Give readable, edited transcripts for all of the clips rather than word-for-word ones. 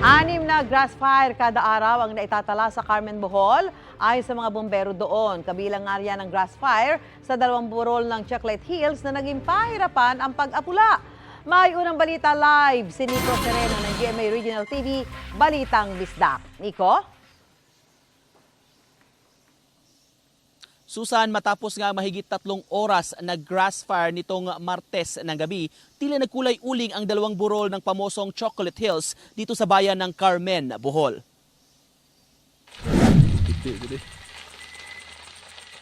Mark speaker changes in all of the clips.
Speaker 1: 6 na grass fire kada araw ang naitatala sa Carmen, Bohol ayon sa mga bumbero doon. Kabilang nga riyan ang grass fire sa 2 burol ng Chocolate Hills na naging pahirapan ang pag-apula. May unang balita live si Nico Sereno ng GMA Regional TV, Balitang Bisdak. Nico?
Speaker 2: Susan, matapos nga mahigit 3 oras na grass fire nitong Martes ng gabi, tila nagkulay uling ang 2 burol ng pamosong Chocolate Hills dito sa bayan ng Carmen, Bohol.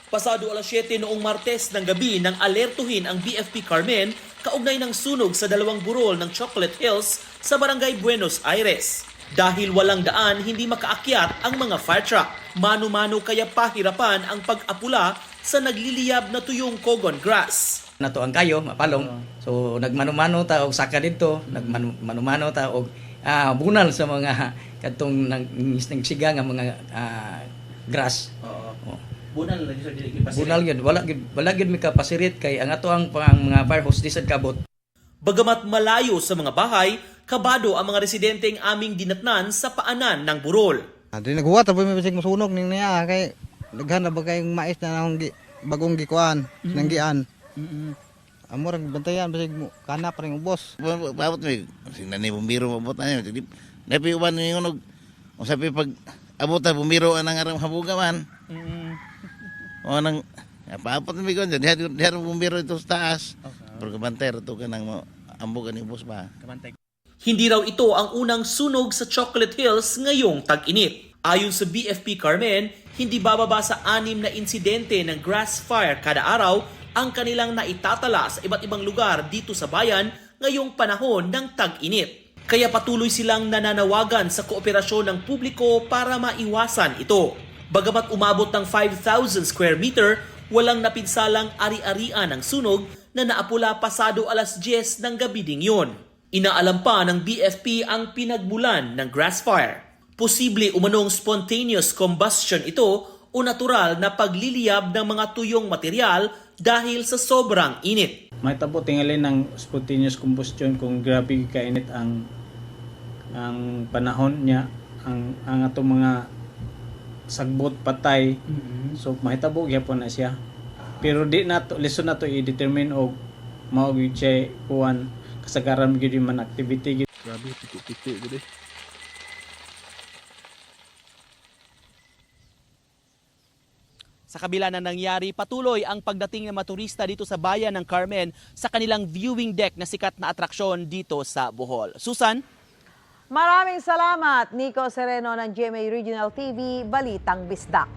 Speaker 2: Pasado alas 7 noong Martes ng gabi nang alertuhin ang BFP Carmen kaugnay ng sunog sa 2 burol ng Chocolate Hills sa barangay Buenos Aires. Dahil walang daan, hindi makaakyat ang mga fire truck. Mano-mano kaya pahirapan ang pag-apula sa nagliliyab na tuyong cogon grass.
Speaker 3: Nato ang kayo, mapalong. So nagmano-mano ta og saka dito, nagmano-mano ta og bunal sa mga katong nagsiga nga mga grass.
Speaker 2: Bunal lagi sa dili pasir.
Speaker 3: Bunal gyud, wala gyud mi kapasirit kay ang ato ang mga fire hose disad kabot.
Speaker 2: Bagamat malayo sa mga bahay, kabado ang mga residenteng aming dinatnan sa paanan ng burol.
Speaker 4: Di naghuwat tapos may bisig masunog ning niya kay daghan na ba kayong mais na nang bagong gikuan nang gian. Amo ra bantayan bisig kana pa ring ubos.
Speaker 5: Paabot mi sinani bumbiro mabot na yun. Jadi napi uban ni ngonog. Usapi pag abot ta bumbiro anang arang habuga man. O nang paabot mi kon diha bumbiro ito sa taas. Pero kabantay to kanang mo ambugan ni ubos ba.
Speaker 2: Hindi raw ito ang unang sunog sa Chocolate Hills ngayong tag-init. Ayon sa BFP Carmen, hindi bababa sa 6 na insidente ng grass fire kada araw ang kanilang naitatala sa iba't ibang lugar dito sa bayan ngayong panahon ng tag-init. Kaya patuloy silang nananawagan sa kooperasyon ng publiko para maiwasan ito. Bagamat umabot ng 5,000 square meter, walang napinsalang ari-arian ng sunog na naapula pasado alas 10 ng gabi ding yun. Inaalam pa ng BFP ang pinagmulan ng grass fire. Posible umanong spontaneous combustion ito o natural na pagliliyab ng mga tuyong material dahil sa sobrang init.
Speaker 6: May tabo tingali ng spontaneous combustion kung grabe kainit ang panahon niya, ang atong mga sagbot patay. So mahitabo gyapon na siya. Pero di nato lesson nato i-determine og mao gyud siya kuan kasagaran gyud man activity.
Speaker 5: Grabe pitik-pitik gud eh.
Speaker 2: Sa kabila na nangyari, patuloy ang pagdating ng mga turista dito sa bayan ng Carmen sa kanilang viewing deck na sikat na atraksyon dito sa Bohol. Susan?
Speaker 1: Maraming salamat, Nico Sereno ng GMA Regional TV, Balitang Bisdak.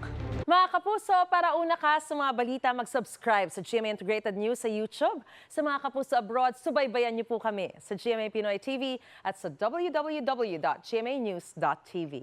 Speaker 7: Mga kapuso, para una ka sa mga balita, mag-subscribe sa GMA Integrated News sa YouTube. Sa mga kapuso abroad, subaybayan niyo po kami sa GMA Pinoy TV at sa www.gmanews.tv.